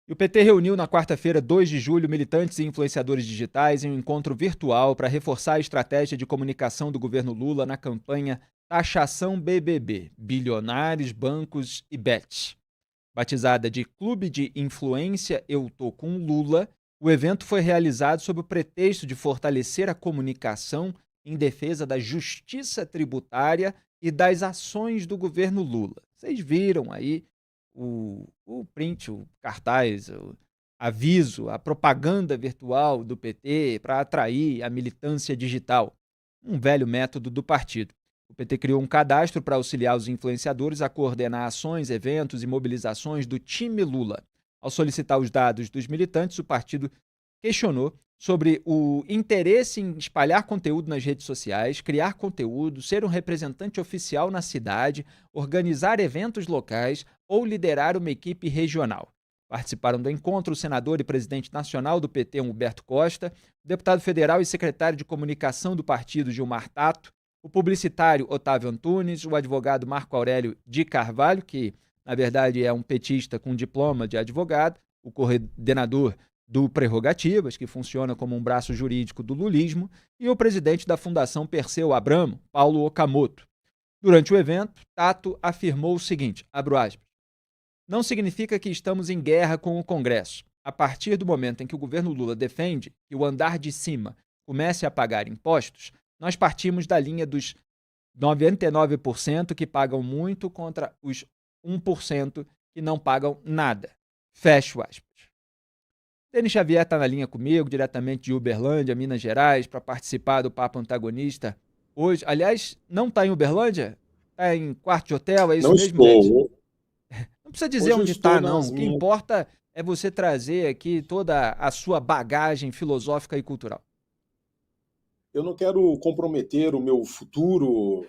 E o PT reuniu na quarta-feira, 2 de julho, militantes e influenciadores digitais em um encontro virtual para reforçar a estratégia de comunicação do governo Lula na campanha Taxação BBB, Bilionários, Bancos e Bets. Batizada de Clube de Influência Eu Tô com Lula, o evento foi realizado sob o pretexto de fortalecer a comunicação em defesa da justiça tributária e das ações do governo Lula. Vocês viram aí o print, o cartaz, o aviso, a propaganda virtual do PT para atrair a militância digital, um velho método do partido. O PT criou um cadastro para auxiliar os influenciadores a coordenar ações, eventos e mobilizações do time Lula. Ao solicitar os dados dos militantes, o partido questionou sobre o interesse em espalhar conteúdo nas redes sociais, criar conteúdo, ser um representante oficial na cidade, organizar eventos locais ou liderar uma equipe regional. Participaram do encontro o senador e presidente nacional do PT, Humberto Costa, o deputado federal e secretário de comunicação do partido, Gilmar Tato, o publicitário Otávio Antunes, o advogado Marco Aurélio de Carvalho, que na verdade é um petista com diploma de advogado, o coordenador do Prerrogativas, que funciona como um braço jurídico do lulismo, e o presidente da Fundação Perseu Abramo, Paulo Okamoto. Durante o evento, Tato afirmou o seguinte, abro aspas, não significa que estamos em guerra com o Congresso. A partir do momento em que o governo Lula defende que o andar de cima comece a pagar impostos, nós partimos da linha dos 99% que pagam muito contra os 1% que não pagam nada. Fecho aspas. Denis Xavier está na linha comigo, diretamente de Uberlândia, Minas Gerais, para participar do Papo Antagonista hoje. Aliás, não está em Uberlândia? Está em quarto de hotel, é isso Não mesmo, Denis? estou. Não precisa dizer Hoje eu onde estou está, não. nas O que minhas. importa é você trazer aqui toda a sua bagagem filosófica e cultural. Eu não quero comprometer o meu futuro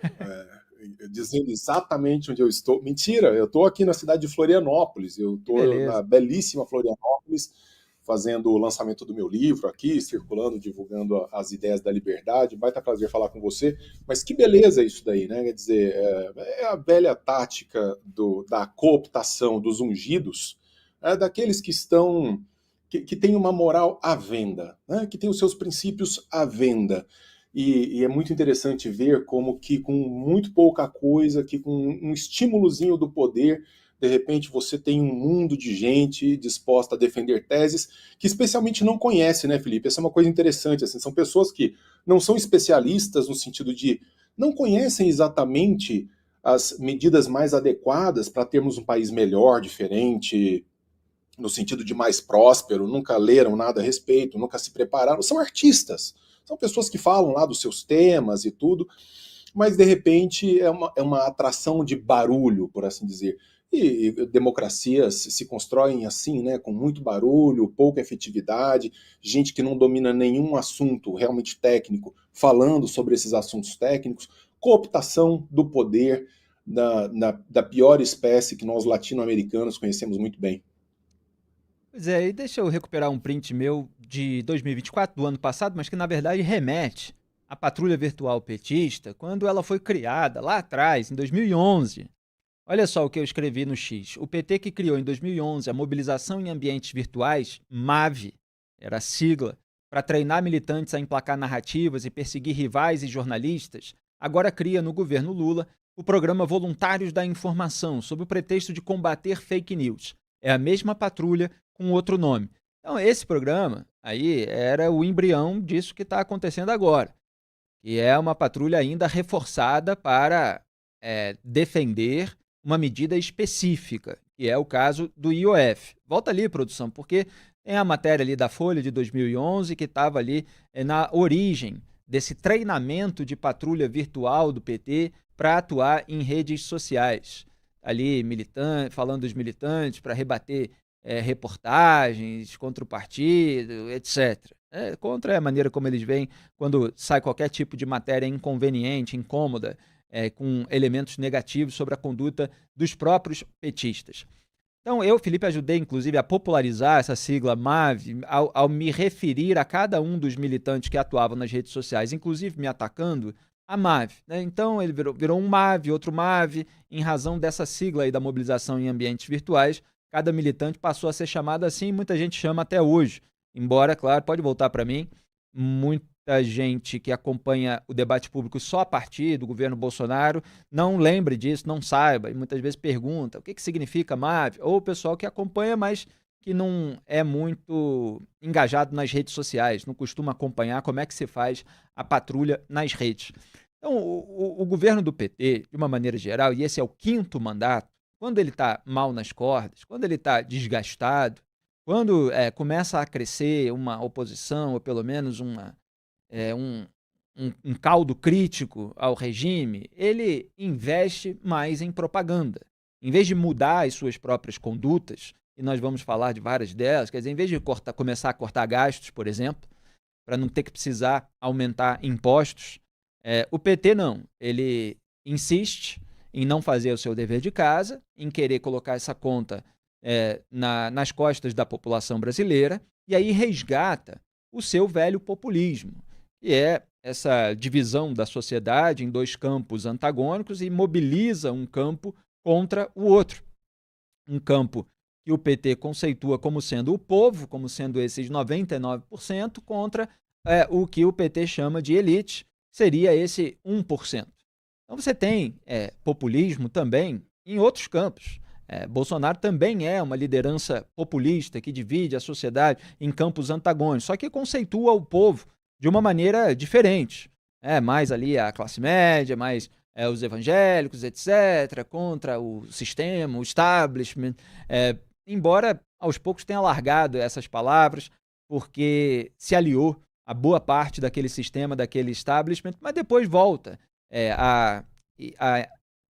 dizendo exatamente onde eu estou. Mentira, eu estou aqui na cidade de Florianópolis. Eu Que estou na beleza. belíssima Florianópolis, fazendo o lançamento do meu livro aqui, circulando, divulgando as ideias da liberdade. Vai estar prazer falar com você. Mas que beleza isso daí, né? Quer dizer, é a velha tática da cooptação dos ungidos, daqueles que estão que tem uma moral à venda, né? Que tem os seus princípios à venda. E é muito interessante ver como que com muito pouca coisa, que com um estímulozinho do poder, de repente você tem um mundo de gente disposta a defender teses que especialmente não conhece, né, Felipe? Essa é uma coisa interessante, assim, são pessoas que não são especialistas no sentido de não conhecem exatamente as medidas mais adequadas para termos um país melhor, diferente, no sentido de mais próspero, nunca leram nada a respeito, nunca se prepararam, são artistas. São pessoas que falam lá dos seus temas e tudo, mas de repente é uma atração de barulho, por assim dizer. E democracias se constroem assim, né, com muito barulho, pouca efetividade, gente que não domina nenhum assunto realmente técnico, falando sobre esses assuntos técnicos, cooptação do poder da pior espécie que nós latino-americanos conhecemos muito bem. Pois é, e deixa eu recuperar um print meu de 2024, do ano passado, mas que na verdade remete à patrulha virtual petista, quando ela foi criada lá atrás, em 2011. Olha só o que eu escrevi no X. O PT que criou em 2011 a mobilização em ambientes virtuais, MAV, era a sigla, para treinar militantes a emplacar narrativas e perseguir rivais e jornalistas, agora cria no governo Lula o programa Voluntários da Informação, sob o pretexto de combater fake news. É a mesma patrulha com outro nome. Então, esse programa aí era o embrião disso que está acontecendo agora, que é uma patrulha ainda reforçada para defender uma medida específica, que é o caso do IOF. Volta ali, produção, porque tem a matéria ali da Folha de 2011 que estava ali na origem desse treinamento de patrulha virtual do PT para atuar em redes sociais. Ali, militante, falando dos militantes para rebater reportagens contra o partido, etc. Contra a maneira como eles veem quando sai qualquer tipo de matéria inconveniente, incômoda, com elementos negativos sobre a conduta dos próprios petistas. Então, eu, Felipe, ajudei, inclusive, a popularizar essa sigla MAV ao me referir a cada um dos militantes que atuavam nas redes sociais, inclusive me atacando, a MAV. Né? Então, ele virou um MAV, outro MAV, em razão dessa sigla aí da mobilização em ambientes virtuais, cada militante passou a ser chamado assim, muita gente chama até hoje. Embora, claro, pode voltar para mim, muita gente que acompanha o debate público só a partir do governo Bolsonaro não lembre disso, não saiba, e muitas vezes pergunta o que significa máfia, ou o pessoal que acompanha, mas que não é muito engajado nas redes sociais, não costuma acompanhar como é que se faz a patrulha nas redes. Então, o governo do PT, de uma maneira geral, e esse é o 5º mandato, quando ele está mal nas cordas, quando ele está desgastado, quando começa a crescer uma oposição, ou pelo menos um caldo crítico ao regime, ele investe mais em propaganda. Em vez de mudar as suas próprias condutas, e nós vamos falar de várias delas, quer dizer, em vez de começar a cortar gastos, por exemplo, para não ter que precisar aumentar impostos, o PT não. Ele insiste em não fazer o seu dever de casa, em querer colocar essa conta nas costas da população brasileira, e aí resgata o seu velho populismo, que é essa divisão da sociedade em 2 campos antagônicos e mobiliza um campo contra o outro. Um campo que o PT conceitua como sendo o povo, como sendo esses 99%, contra o que o PT chama de elite, seria esse 1%. Então você tem populismo também em outros campos. Bolsonaro também é uma liderança populista que divide a sociedade em campos antagônicos, só que conceitua o povo de uma maneira diferente. Mais ali a classe média, mais os evangélicos, etc., contra o sistema, o establishment, embora aos poucos tenha largado essas palavras, porque se aliou a boa parte daquele sistema, daquele establishment, mas depois volta a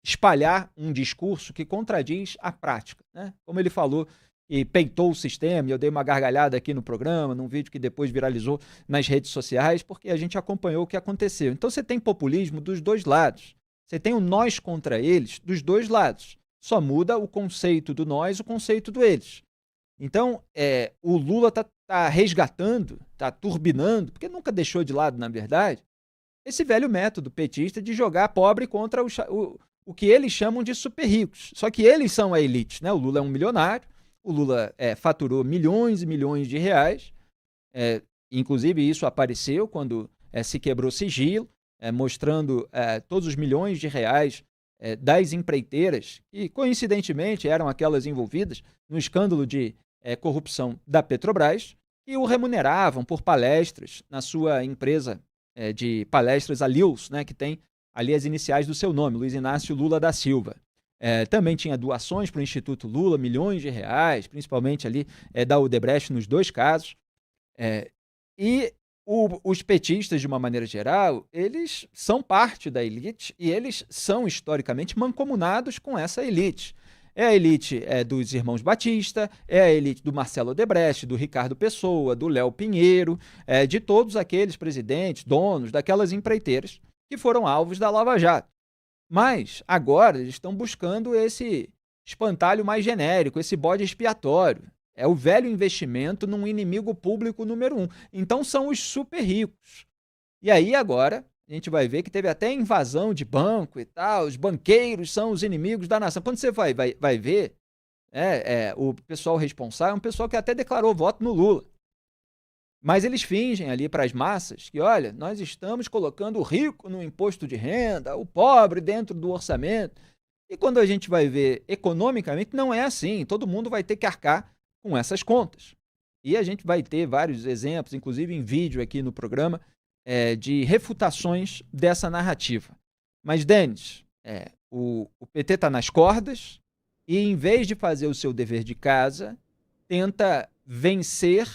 espalhar um discurso que contradiz a prática, né? Como ele falou, e peitou o sistema, e eu dei uma gargalhada aqui no programa, num vídeo que depois viralizou nas redes sociais, porque a gente acompanhou o que aconteceu. Então você tem populismo dos 2 lados, você tem o nós contra eles dos 2 lados, só muda o conceito do nós, o conceito do eles. Então, o Lula está resgatando, está turbinando, porque nunca deixou de lado, na verdade, esse velho método petista de jogar pobre contra o que eles chamam de super ricos. Só que eles são a elite, né? O Lula é um milionário, o Lula faturou milhões e milhões de reais, inclusive isso apareceu quando se quebrou sigilo, mostrando todos os milhões de reais das empreiteiras, que coincidentemente eram aquelas envolvidas no escândalo de corrupção da Petrobras, e o remuneravam por palestras na sua empresa de palestras, a Lils, né, que tem ali as iniciais do seu nome, Luiz Inácio Lula da Silva. Também tinha doações para o Instituto Lula, milhões de reais, principalmente ali da Odebrecht nos 2 casos. E os petistas, de uma maneira geral, eles são parte da elite e eles são historicamente mancomunados com essa elite. É a elite dos irmãos Batista, é a elite do Marcelo Odebrecht, do Ricardo Pessoa, do Léo Pinheiro, de todos aqueles presidentes, donos daquelas empreiteiras que foram alvos da Lava Jato. Mas agora eles estão buscando esse espantalho mais genérico, esse bode expiatório. É o velho investimento num inimigo público número 1. Então são os super ricos. E aí agora a gente vai ver que teve até invasão de banco e tal, os banqueiros são os inimigos da nação. Quando você vai ver, o pessoal responsável é um pessoal que até declarou voto no Lula. Mas eles fingem ali para as massas que, olha, nós estamos colocando o rico no imposto de renda, o pobre dentro do orçamento. E quando a gente vai ver economicamente, não é assim. Todo mundo vai ter que arcar com essas contas. E a gente vai ter vários exemplos, inclusive em vídeo aqui no programa, de refutações dessa narrativa. Mas, Denis, o PT está nas cordas e, em vez de fazer o seu dever de casa, tenta vencer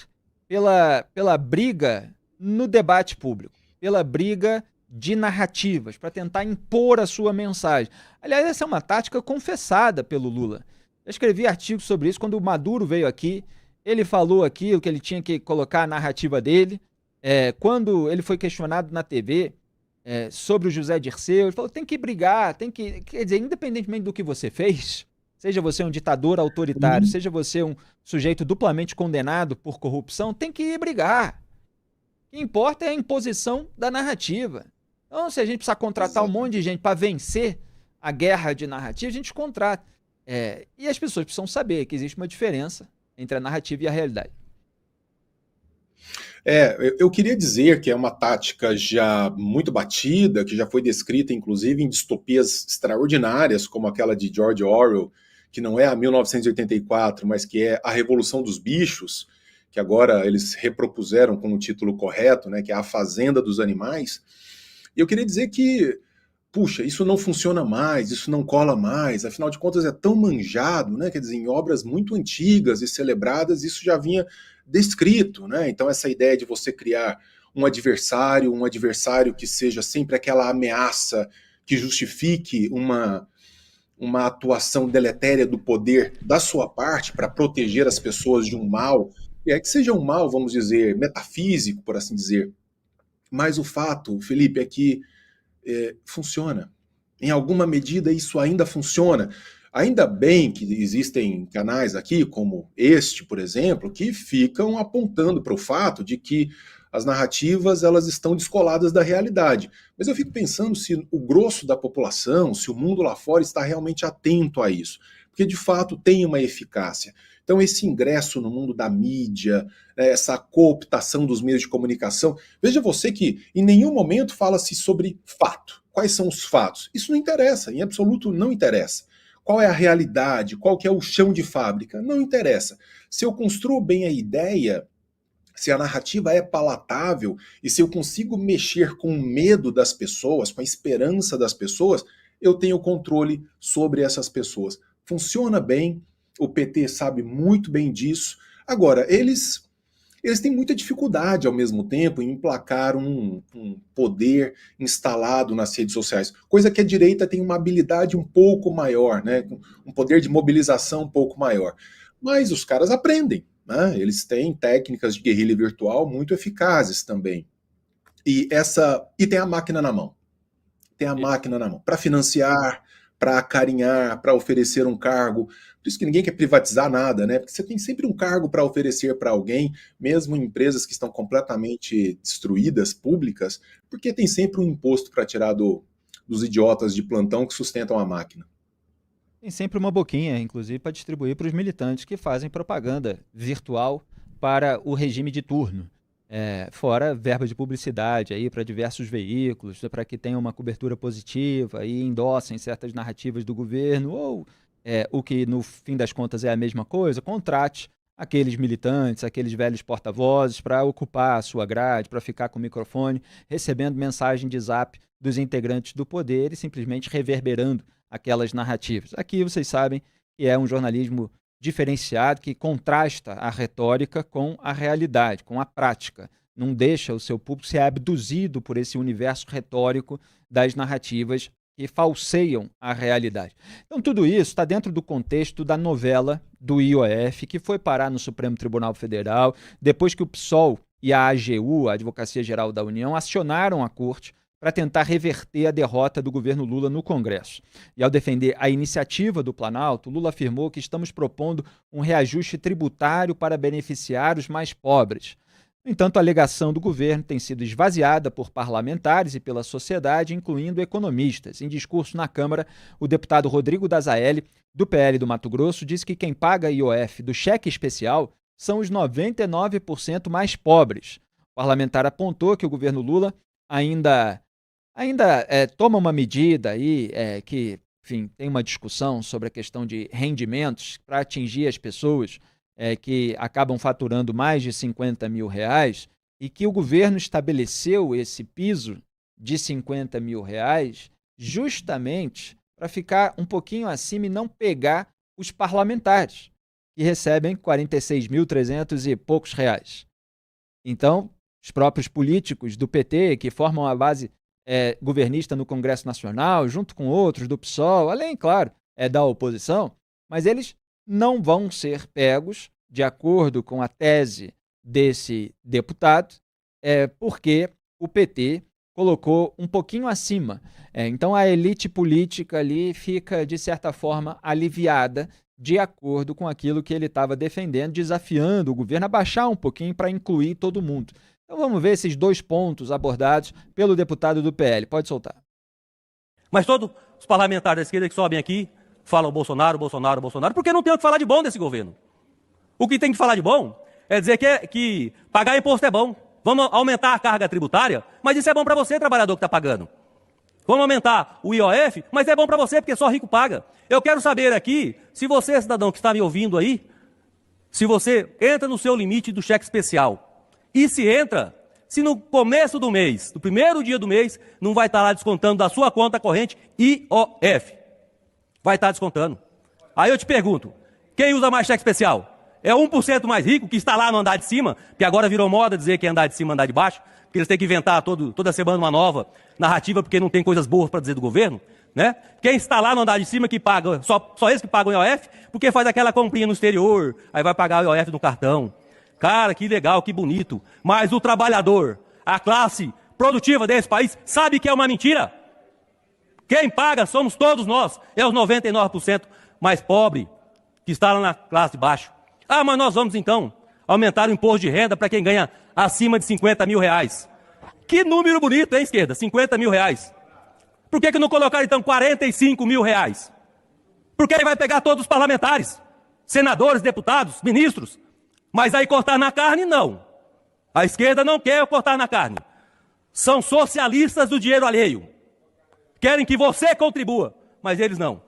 pela briga no debate público, pela briga de narrativas, para tentar impor a sua mensagem. Aliás, essa é uma tática confessada pelo Lula. Eu escrevi artigos sobre isso quando o Maduro veio aqui, ele falou aquilo que ele tinha que colocar a narrativa dele. Quando ele foi questionado na TV sobre o José Dirceu, ele falou, tem que brigar, quer dizer, independentemente do que você fez, seja você um ditador autoritário, seja você um sujeito duplamente condenado por corrupção, tem que ir brigar. O que importa é a imposição da narrativa. Então, se a gente precisar contratar um monte de gente para vencer a guerra de narrativa, a gente contrata. E as pessoas precisam saber que existe uma diferença entre a narrativa e a realidade. Eu queria dizer que é uma tática já muito batida, que já foi descrita, inclusive, em distopias extraordinárias, como aquela de George Orwell, que não é a 1984, mas que é A Revolução dos Bichos, que agora eles repropuseram com o título correto, né, que é A Fazenda dos Animais. E eu queria dizer que, puxa, isso não funciona mais, isso não cola mais, afinal de contas é tão manjado, né? Quer dizer, em obras muito antigas e celebradas, isso já vinha descrito, né? Então essa ideia de você criar um adversário que seja sempre aquela ameaça que justifique uma atuação deletéria do poder da sua parte para proteger as pessoas de um mal, e é que seja um mal, vamos dizer, metafísico, por assim dizer. Mas o fato, Felipe, é que funciona. Em alguma medida isso ainda funciona. Ainda bem que existem canais aqui, como este, por exemplo, que ficam apontando para o fato de que as narrativas elas estão descoladas da realidade. Mas eu fico pensando se o grosso da população, se o mundo lá fora está realmente atento a isso. Porque de fato tem uma eficácia. Então, esse ingresso no mundo da mídia, essa cooptação dos meios de comunicação, veja você que em nenhum momento fala-se sobre fato. Quais são os fatos? Isso não interessa, em absoluto não interessa. Qual é a realidade? Qual que é o chão de fábrica? Não interessa. Se eu construo bem a ideia, se a narrativa é palatável e se eu consigo mexer com o medo das pessoas, com a esperança das pessoas, eu tenho controle sobre essas pessoas. Funciona bem, o PT sabe muito bem disso. Agora, eles têm muita dificuldade, ao mesmo tempo, em emplacar um poder instalado nas redes sociais, coisa que a direita tem uma habilidade um pouco maior, né? Um poder de mobilização um pouco maior. Mas os caras aprendem, né? Eles têm técnicas de guerrilha virtual muito eficazes também. E tem a máquina na mão. Tem a máquina na mão para financiar, para acarinhar, para oferecer um cargo. Por isso que ninguém quer privatizar nada, né? Porque você tem sempre um cargo para oferecer para alguém, mesmo em empresas que estão completamente destruídas, públicas, porque tem sempre um imposto para tirar dos idiotas de plantão que sustentam a máquina. Tem sempre uma boquinha, inclusive, para distribuir para os militantes que fazem propaganda virtual para o regime de turno. Fora verba de publicidade aí para diversos veículos, para que tenham uma cobertura positiva e endossem certas narrativas do governo, ou o que no fim das contas é a mesma coisa, contrate aqueles militantes, aqueles velhos porta-vozes para ocupar a sua grade, para ficar com o microfone, recebendo mensagem de zap dos integrantes do poder e simplesmente reverberando aquelas narrativas. Aqui vocês sabem que é um jornalismo diferenciado que contrasta a retórica com a realidade, com a prática. Não deixa o seu público ser abduzido por esse universo retórico das narrativas que falseiam a realidade. Então, tudo isso está dentro do contexto da novela do IOF, que foi parar no Supremo Tribunal Federal, depois que o PSOL e a AGU, a Advocacia Geral da União, acionaram a corte para tentar reverter a derrota do governo Lula no Congresso. E ao defender a iniciativa do Planalto, Lula afirmou que estamos propondo um reajuste tributário para beneficiar os mais pobres. No entanto, a alegação do governo tem sido esvaziada por parlamentares e pela sociedade, incluindo economistas. Em discurso na Câmara, o deputado Rodrigo Dazaelli, do PL do Mato Grosso, disse que quem paga IOF do cheque especial são os 99% mais pobres. O parlamentar apontou que o governo Lula ainda toma uma medida aí que, enfim, tem uma discussão sobre a questão de rendimentos para atingir as pessoas que acabam faturando mais de R$50 mil e que o governo estabeleceu esse piso de R$50 mil justamente para ficar um pouquinho acima e não pegar os parlamentares, que recebem 46.300 e poucos reais. Então, os próprios políticos do PT, que formam a base governista no Congresso Nacional, junto com outros do PSOL, além, claro, da oposição, mas eles não vão ser pegos, de acordo com a tese desse deputado, porque o PT colocou um pouquinho acima. Então a elite política ali fica, de certa forma, aliviada de acordo com aquilo que ele estava defendendo, desafiando o governo a baixar um pouquinho para incluir todo mundo. Então vamos ver esses dois pontos abordados pelo deputado do PL. Pode soltar. Mas todos os parlamentares da esquerda que sobem aqui falam Bolsonaro, Bolsonaro, Bolsonaro, porque não tem o que falar de bom desse governo. O que tem que falar de bom é dizer que pagar imposto é bom. Vamos aumentar a carga tributária, mas isso é bom para você, trabalhador que está pagando. Vamos aumentar o IOF, mas é bom para você, porque só rico paga. Eu quero saber aqui, se você, cidadão que está me ouvindo aí, se você entra no seu limite do cheque especial. E se entra, se no começo do mês, no primeiro dia do mês, não vai estar lá descontando da sua conta corrente IOF. Vai estar descontando. Aí eu te pergunto, quem usa mais cheque especial? É 1% mais rico que está lá no andar de cima, que agora virou moda dizer que é andar de cima, andar de baixo, que eles têm que inventar toda semana uma nova narrativa porque não tem coisas boas para dizer do governo, né? Quem está lá no andar de cima que paga, só eles que pagam o IOF, porque faz aquela comprinha no exterior, aí vai pagar o IOF no cartão. Cara, que legal, que bonito. Mas o trabalhador, a classe produtiva desse país, sabe que é uma mentira. Quem paga somos todos nós, é os 99% mais pobres que está lá na classe de baixo. Ah, mas nós vamos então aumentar o imposto de renda para quem ganha acima de 50 mil reais. Que número bonito, hein, esquerda? 50 mil reais. Por que não colocar então 45 mil reais? Porque aí vai pegar todos os parlamentares, senadores, deputados, ministros. Mas aí cortar na carne, não. A esquerda não quer cortar na carne. São socialistas do dinheiro alheio. Querem que você contribua, mas eles não.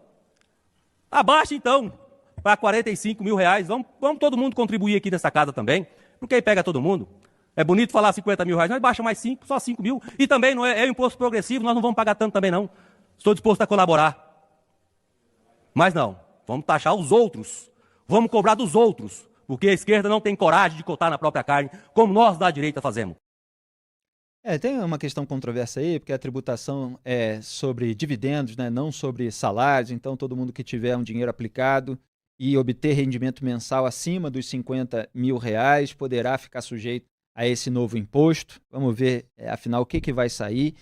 Abaixa então para 45 mil reais. Vamos todo mundo contribuir aqui nessa casa também, porque aí pega todo mundo. É bonito falar 50 mil reais, mas baixa mais 5, só 5 mil. E também não é imposto progressivo, nós não vamos pagar tanto também não. Estou disposto a colaborar. Mas não, vamos taxar os outros. Vamos cobrar dos outros, porque a esquerda não tem coragem de cortar na própria carne, como nós da direita fazemos. Tem uma questão controversa aí, porque a tributação é sobre dividendos, né, não sobre salários, então todo mundo que tiver um dinheiro aplicado e obter rendimento mensal acima dos 50 mil reais poderá ficar sujeito a esse novo imposto. Vamos ver, afinal, o que vai sair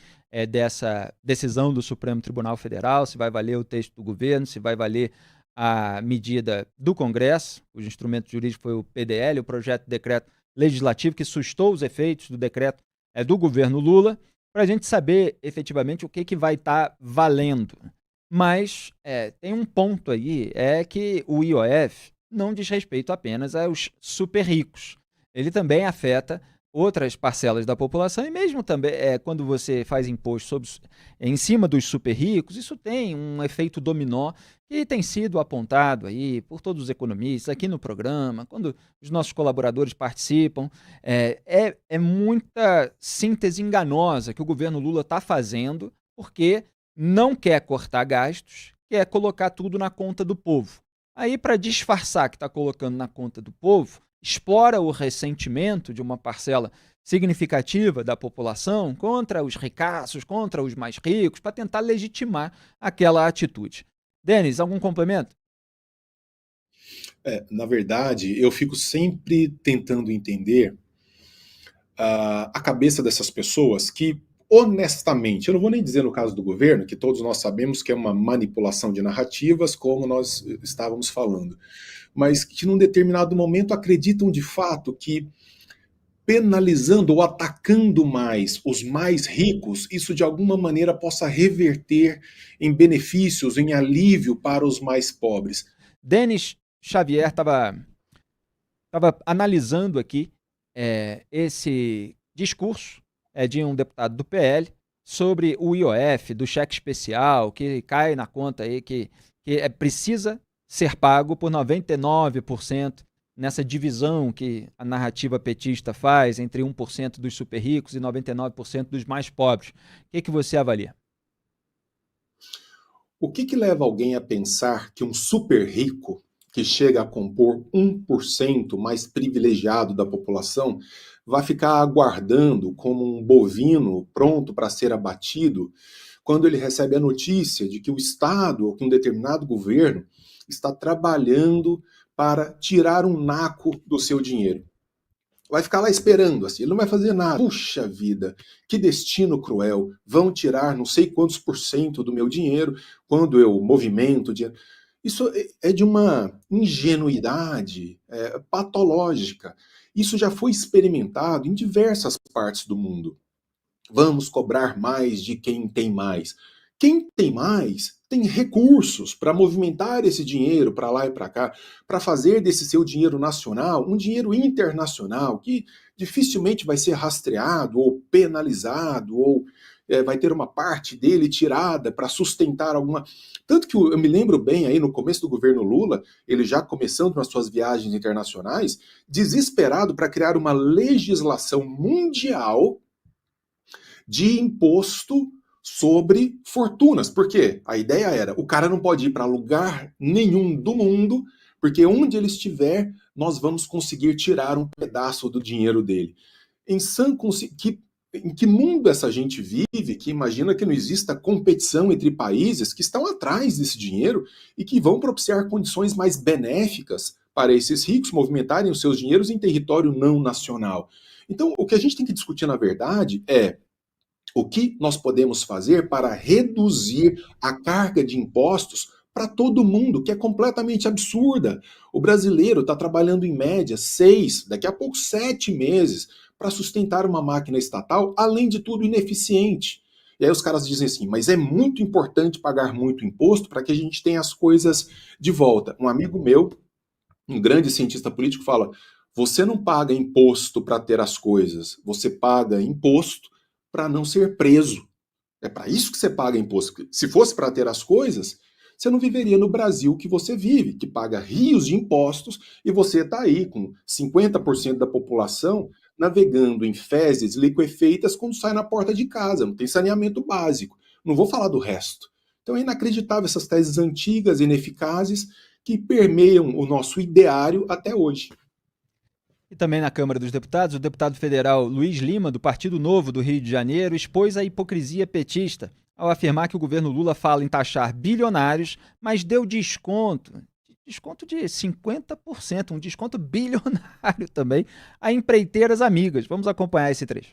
dessa decisão do Supremo Tribunal Federal, se vai valer o texto do governo, se vai valer a medida do Congresso. O instrumento jurídico foi o PDL, o projeto de decreto legislativo que sustou os efeitos do decreto do governo Lula, para a gente saber efetivamente o que vai estar valendo. Mas tem um ponto aí, é que o IOF não diz respeito apenas aos super ricos. Ele também afeta outras parcelas da população e mesmo também quando você faz imposto em cima dos super ricos, isso tem um efeito dominó que tem sido apontado aí por todos os economistas aqui no programa, quando os nossos colaboradores participam. É muita síntese enganosa que o governo Lula está fazendo porque não quer cortar gastos, quer colocar tudo na conta do povo. Aí, para disfarçar que está colocando na conta do povo, explora o ressentimento de uma parcela significativa da população contra os ricaços, contra os mais ricos, para tentar legitimar aquela atitude. Denis, algum complemento? Na verdade, eu fico sempre tentando entender a cabeça dessas pessoas que, honestamente, eu não vou nem dizer no caso do governo, que todos nós sabemos que é uma manipulação de narrativas, como nós estávamos falando, mas que num determinado momento acreditam de fato que penalizando ou atacando mais os mais ricos, isso de alguma maneira possa reverter em benefícios, em alívio para os mais pobres. Denis Xavier estava analisando aqui esse discurso de um deputado do PL sobre o IOF, do cheque especial, que cai na conta aí, que precisa ser pago por 99% nessa divisão que a narrativa petista faz entre 1% dos super ricos e 99% dos mais pobres. O que você avalia? O que leva alguém a pensar que um super rico, que chega a compor 1% mais privilegiado da população, vai ficar aguardando como um bovino pronto para ser abatido quando ele recebe a notícia de que o Estado ou que um determinado governo está trabalhando para tirar um naco do seu dinheiro? Vai ficar lá esperando, assim, ele não vai fazer nada. Puxa vida, que destino cruel, vão tirar não sei quantos por cento do meu dinheiro quando eu movimento o dinheiro. Isso é de uma ingenuidade patológica. Isso já foi experimentado em diversas partes do mundo. Vamos cobrar mais de quem tem mais. Quem tem mais tem recursos para movimentar esse dinheiro para lá e para cá, para fazer desse seu dinheiro nacional um dinheiro internacional que dificilmente vai ser rastreado ou penalizado ou vai ter uma parte dele tirada para sustentar alguma... Tanto que eu me lembro bem aí no começo do governo Lula, ele já começando nas suas viagens internacionais, desesperado para criar uma legislação mundial de imposto sobre fortunas. Por quê? A ideia era, o cara não pode ir para lugar nenhum do mundo, porque onde ele estiver, nós vamos conseguir tirar um pedaço do dinheiro dele. Em que mundo essa gente vive, que imagina que não exista competição entre países que estão atrás desse dinheiro e que vão propiciar condições mais benéficas para esses ricos movimentarem os seus dinheiros em território não nacional. Então, o que a gente tem que discutir, na verdade, é o que nós podemos fazer para reduzir a carga de impostos para todo mundo, que é completamente absurda. O brasileiro está trabalhando em média 6, daqui a pouco 7 meses para sustentar uma máquina estatal, além de tudo ineficiente. E aí os caras dizem assim, mas é muito importante pagar muito imposto para que a gente tenha as coisas de volta. Um amigo meu, um grande cientista político, fala, você não paga imposto para ter as coisas, você paga imposto para não ser preso. É para isso que você paga imposto. Se fosse para ter as coisas, você não viveria no Brasil que você vive, que paga rios de impostos, e você está aí com 50% da população navegando em fezes liquefeitas quando sai na porta de casa, não tem saneamento básico. Não vou falar do resto. Então é inacreditável essas teses antigas, ineficazes, que permeiam o nosso ideário até hoje. E também na Câmara dos Deputados, o deputado federal Luiz Lima, do Partido Novo do Rio de Janeiro, expôs a hipocrisia petista ao afirmar que o governo Lula fala em taxar bilionários, mas deu desconto de 50%, um desconto bilionário também, a empreiteiras amigas. Vamos acompanhar esse trecho.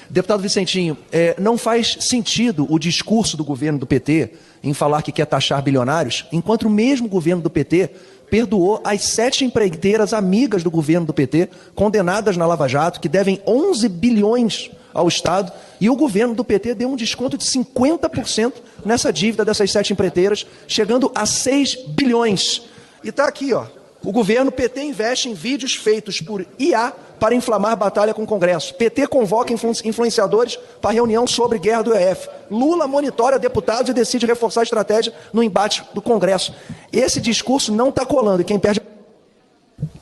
Deputado Vicentinho, não faz sentido o discurso do governo do PT em falar que quer taxar bilionários, enquanto o mesmo governo do PT perdoou as 7 empreiteiras amigas do governo do PT, condenadas na Lava Jato, que devem 11 bilhões ao Estado, e o governo do PT deu um desconto de 50% nessa dívida dessas 7 empreiteiras, chegando a 6 bilhões. E está aqui, ó. O governo PT investe em vídeos feitos por IA para inflamar batalha com o Congresso. PT convoca influenciadores para reunião sobre guerra do EF. Lula monitora deputados e decide reforçar a estratégia no embate do Congresso. Esse discurso não está colando e quem perde...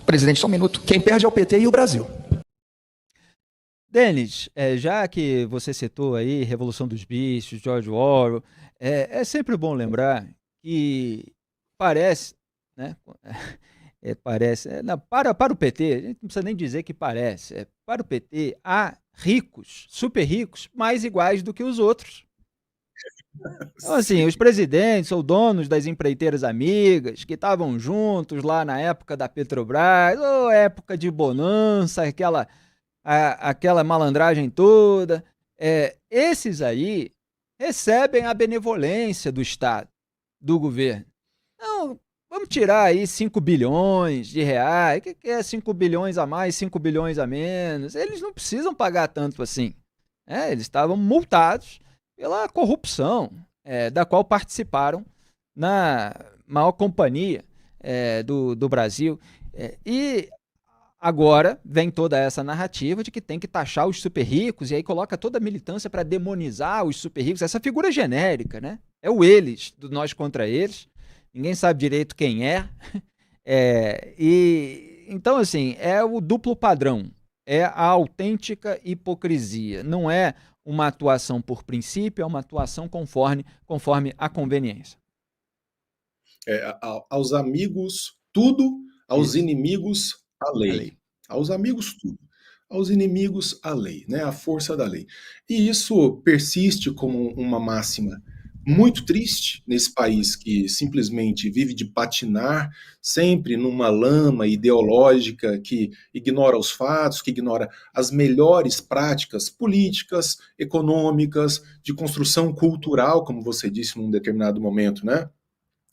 Presidente, só um minuto. Quem perde é o PT e o Brasil. Denis, já que você citou aí Revolução dos Bichos, George Orwell, é sempre bom lembrar que parece, né? Para o PT, a gente não precisa nem dizer que parece, para o PT há ricos, super ricos, mais iguais do que os outros. Então, assim, os presidentes ou donos das empreiteiras amigas que estavam juntos lá na época da Petrobras, ou época de bonança, aquela malandragem toda, esses aí recebem a benevolência do Estado, do governo. Então, vamos tirar aí 5 bilhões de reais, o que é 5 bilhões a mais, 5 bilhões a menos? Eles não precisam pagar tanto assim. Eles estavam multados pela corrupção da qual participaram na maior companhia do Brasil. E agora vem toda essa narrativa de que tem que taxar os super ricos, e aí coloca toda a militância para demonizar os super ricos, essa figura genérica, né? É o eles, do nós contra eles, ninguém sabe direito quem é. Então, assim, é o duplo padrão, é a autêntica hipocrisia, não é uma atuação por princípio, é uma atuação conforme a conveniência. Aos amigos, tudo, aos inimigos, a lei. Aos amigos, tudo. Aos inimigos, a lei, né? A força da lei. E isso persiste como uma máxima muito triste nesse país que simplesmente vive de patinar sempre numa lama ideológica que ignora os fatos, que ignora as melhores práticas políticas, econômicas, de construção cultural, como você disse num determinado momento, né?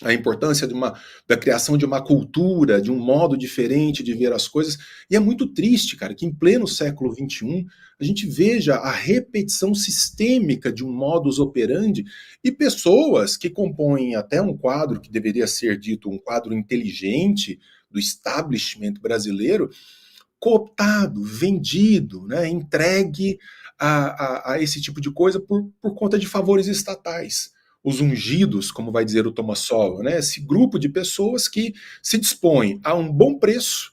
a importância da criação de uma cultura, de um modo diferente de ver as coisas. E é muito triste, cara, que em pleno século XXI a gente veja a repetição sistêmica de um modus operandi e pessoas que compõem até um quadro que deveria ser dito um quadro inteligente do establishment brasileiro, cooptado, vendido, né, entregue a esse tipo de coisa por conta de favores estatais. Os ungidos, como vai dizer o Thomas Sowell, né, esse grupo de pessoas que se dispõem a um bom preço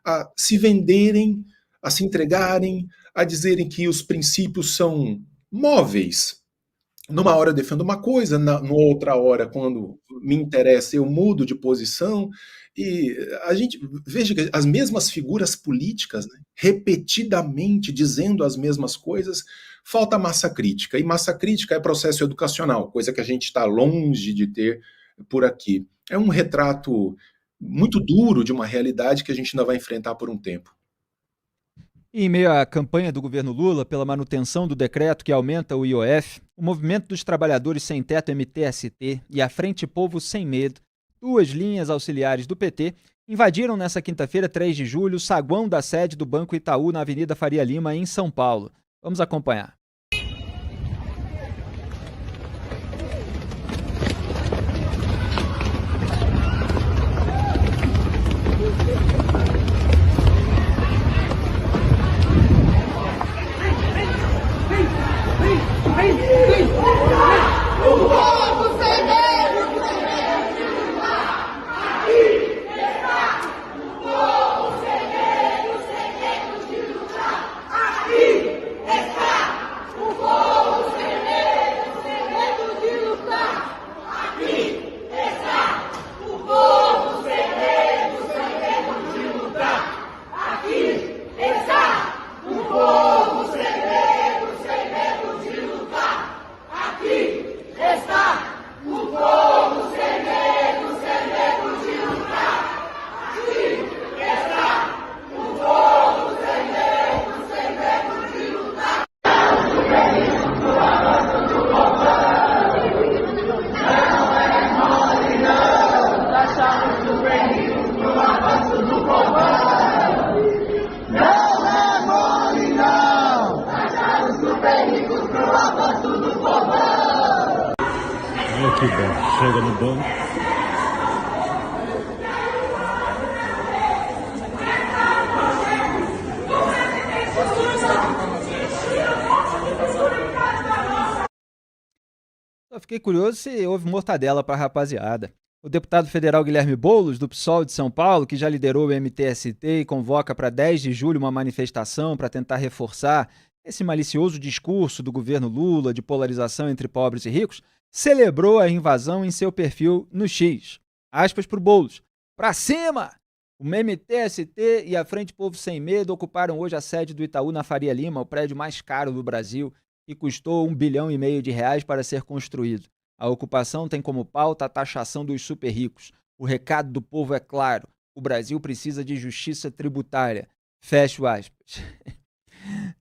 a se venderem, a se entregarem, a dizerem que os princípios são móveis. Numa hora eu defendo uma coisa, na outra hora, quando me interessa, eu mudo de posição. E a gente veja que as mesmas figuras políticas, né, repetidamente dizendo as mesmas coisas, falta massa crítica. E massa crítica é processo educacional, coisa que a gente está longe de ter por aqui. É um retrato muito duro de uma realidade que a gente ainda vai enfrentar por um tempo. E em meio à campanha do governo Lula pela manutenção do decreto que aumenta o IOF, o Movimento dos Trabalhadores Sem Teto MTST e a Frente Povo Sem Medo, duas linhas auxiliares do PT, invadiram nesta quinta-feira, 3 de julho, o saguão da sede do Banco Itaú na Avenida Faria Lima, em São Paulo. Vamos acompanhar. Que bom, chega no banco. Só fiquei curioso se houve mortadela para a rapaziada. O deputado federal Guilherme Boulos, do PSOL de São Paulo, que já liderou o MTST e convoca para 10 de julho uma manifestação para tentar reforçar esse malicioso discurso do governo Lula de polarização entre pobres e ricos, celebrou a invasão em seu perfil no X. Aspas para o Boulos. Pra cima! O MTST e a Frente Povo Sem Medo ocuparam hoje a sede do Itaú na Faria Lima, o prédio mais caro do Brasil, que custou R$1,5 bilhão para ser construído. A ocupação tem como pauta a taxação dos super ricos. O recado do povo é claro. O Brasil precisa de justiça tributária. Fecho aspas.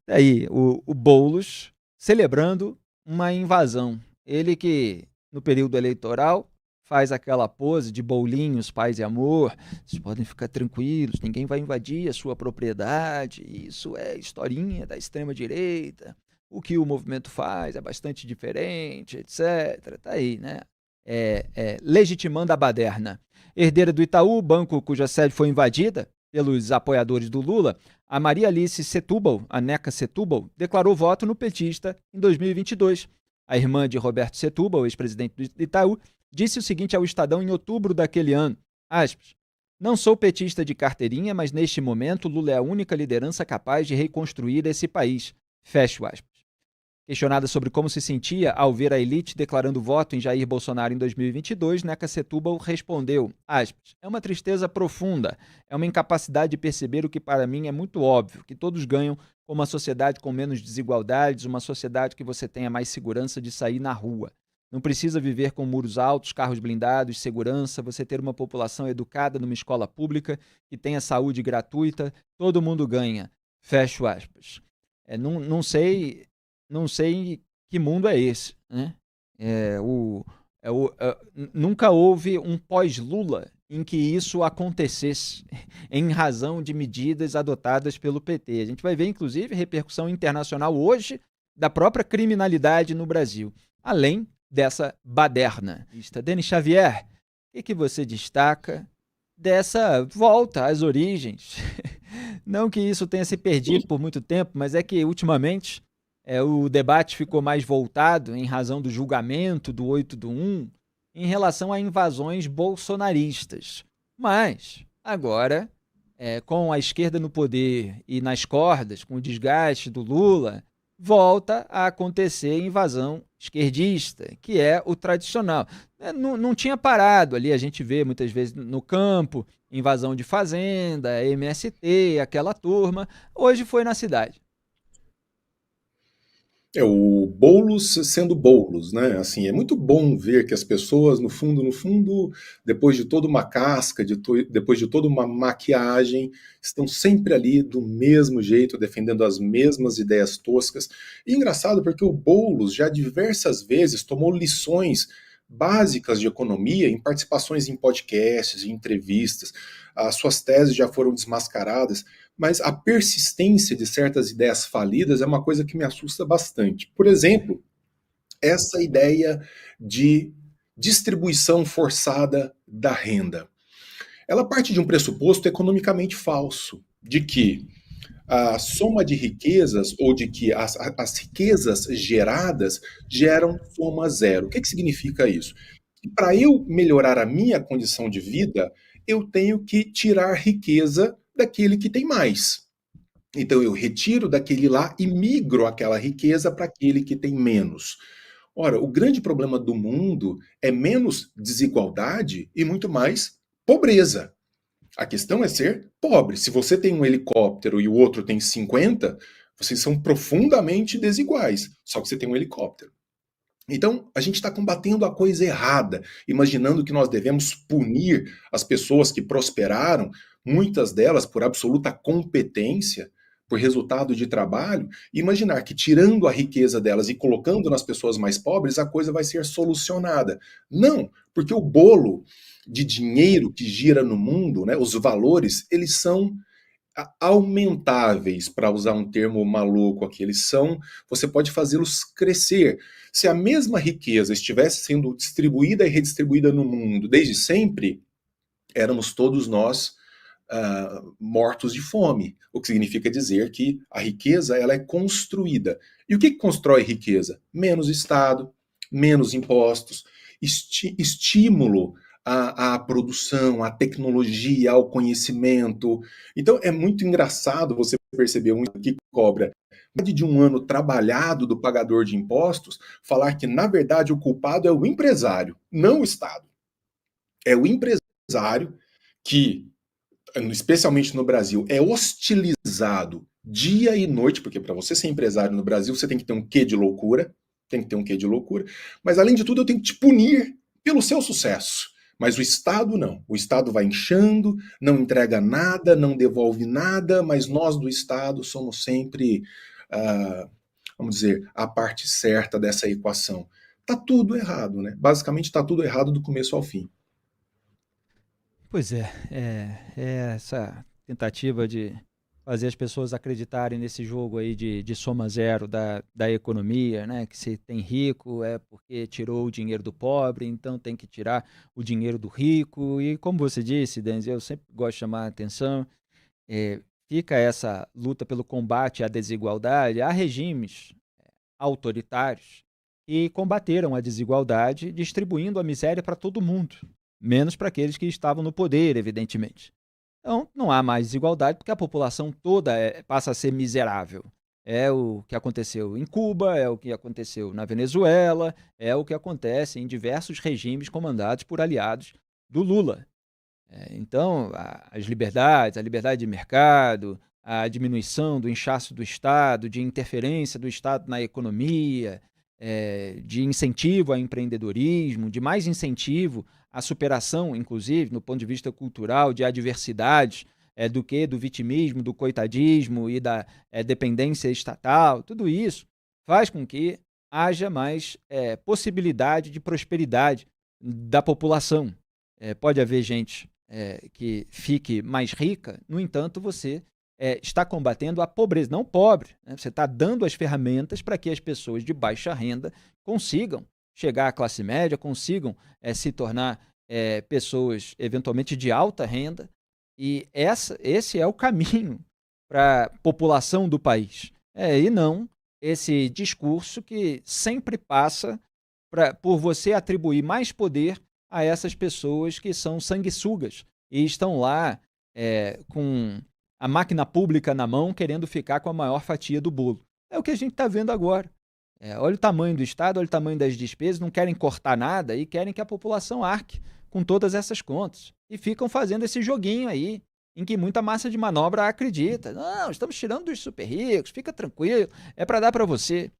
Aí, o Boulos celebrando uma invasão. Ele que, no período eleitoral, faz aquela pose de bolinhos, paz e amor. Vocês podem ficar tranquilos, ninguém vai invadir a sua propriedade. Isso é historinha da extrema-direita. O que o movimento faz é bastante diferente, etc. Tá aí, né? Legitimando a baderna. Herdeira do Itaú, banco cuja sede foi invadida pelos apoiadores do Lula, a Maria Alice Setúbal, a Neca Setúbal, declarou voto no petista em 2022. A irmã de Roberto Setúbal, ex-presidente do Itaú, disse o seguinte ao Estadão em outubro daquele ano, aspas, não sou petista de carteirinha, mas neste momento Lula é a única liderança capaz de reconstruir esse país. Fecho aspas. Questionada sobre como se sentia ao ver a elite declarando voto em Jair Bolsonaro em 2022, Neca Setúbal respondeu, aspas, é uma tristeza profunda, é uma incapacidade de perceber o que para mim é muito óbvio, que todos ganham com uma sociedade com menos desigualdades, uma sociedade que você tenha mais segurança de sair na rua. Não precisa viver com muros altos, carros blindados, segurança, você ter uma população educada numa escola pública, que tenha saúde gratuita, todo mundo ganha. Fecho aspas. Não sei que mundo é esse, né? Nunca houve um pós-Lula em que isso acontecesse, em razão de medidas adotadas pelo PT. A gente vai ver, inclusive, repercussão internacional hoje da própria criminalidade no Brasil, além dessa baderna. Denis Xavier, o que você destaca dessa volta às origens? Não que isso tenha se perdido por muito tempo, mas é que, ultimamente, o debate ficou mais voltado, em razão do julgamento do 8/1, em relação a invasões bolsonaristas. Mas, agora, com a esquerda no poder e nas cordas, com o desgaste do Lula, volta a acontecer invasão esquerdista, que é o tradicional. Não tinha parado ali, a gente vê muitas vezes no campo, invasão de fazenda, MST, aquela turma. Hoje foi na cidade. O Boulos sendo Boulos, né? Assim, é muito bom ver que as pessoas, no fundo, depois de toda uma casca, depois de toda uma maquiagem, estão sempre ali do mesmo jeito, defendendo as mesmas ideias toscas. E engraçado porque o Boulos já diversas vezes tomou lições básicas de economia em participações em podcasts, em entrevistas. As suas teses já foram desmascaradas, mas a persistência de certas ideias falidas é uma coisa que me assusta bastante. Por exemplo, essa ideia de distribuição forçada da renda. Ela parte de um pressuposto economicamente falso, de que a soma de riquezas, ou de que as riquezas geradas geram soma zero. O que significa isso? Para eu melhorar a minha condição de vida, eu tenho que tirar riqueza daquele que tem mais. Então eu retiro daquele lá e migro aquela riqueza para aquele que tem menos. Ora, o grande problema do mundo é menos desigualdade e muito mais pobreza. A questão é ser pobre. Se você tem um helicóptero e o outro tem 50, vocês são profundamente desiguais. Só que você tem um helicóptero. Então, a gente está combatendo a coisa errada, imaginando que nós devemos punir as pessoas que prosperaram, muitas delas por absoluta competência, por resultado de trabalho, e imaginar que tirando a riqueza delas e colocando nas pessoas mais pobres, a coisa vai ser solucionada. Não, porque o bolo de dinheiro que gira no mundo, né, os valores, eles são aumentáveis, para usar um termo maluco aqui, você pode fazê-los crescer. Se a mesma riqueza estivesse sendo distribuída e redistribuída no mundo desde sempre, éramos todos nós mortos de fome, o que significa dizer que a riqueza ela é construída. E o que constrói riqueza? Menos Estado, menos impostos, estímulo à produção, à tecnologia, ao conhecimento. Então é muito engraçado você perceber um que cobra de um ano trabalhado do pagador de impostos, falar que, na verdade, o culpado é o empresário, não o Estado. É o empresário que, especialmente no Brasil, é hostilizado dia e noite, porque para você ser empresário no Brasil, você tem que ter um quê de loucura, mas além de tudo eu tenho que te punir pelo seu sucesso. Mas o Estado não. O Estado vai inchando, não entrega nada, não devolve nada, mas nós do Estado somos sempre, vamos dizer, a parte certa dessa equação. Tá tudo errado, né? Basicamente tá tudo errado do começo ao fim. Pois é essa tentativa de fazer as pessoas acreditarem nesse jogo aí de soma zero da economia, né? Que se tem rico é porque tirou o dinheiro do pobre, então tem que tirar o dinheiro do rico. E como você disse, Denis, eu sempre gosto de chamar a atenção, fica essa luta pelo combate à desigualdade. Há regimes autoritários que combateram a desigualdade distribuindo a miséria para todo mundo, menos para aqueles que estavam no poder, evidentemente. Então, não há mais desigualdade porque a população toda passa a ser miserável. É o que aconteceu em Cuba, é o que aconteceu na Venezuela, é o que acontece em diversos regimes comandados por aliados do Lula. Então, as liberdades, a liberdade de mercado, a diminuição do inchaço do Estado, de interferência do Estado na economia, de incentivo ao empreendedorismo, de mais incentivo à superação, inclusive, no ponto de vista cultural, de adversidades, do que do vitimismo, do coitadismo e da dependência estatal. Tudo isso faz com que haja mais possibilidade de prosperidade da população. Pode haver gente que fique mais rica, no entanto, você está combatendo a pobreza, não o pobre, né? Você está dando as ferramentas para que as pessoas de baixa renda consigam chegar à classe média, consigam se tornar pessoas eventualmente de alta renda, e esse é o caminho para a população do país. E não esse discurso que sempre passa por você atribuir mais poder a essas pessoas que são sanguessugas e estão lá com a máquina pública na mão, querendo ficar com a maior fatia do bolo. É o que a gente está vendo agora. Olha o tamanho do Estado, olha o tamanho das despesas, não querem cortar nada e querem que a população arque com todas essas contas. E ficam fazendo esse joguinho aí, em que muita massa de manobra acredita. Não, estamos tirando dos super ricos, fica tranquilo, é para dar para você.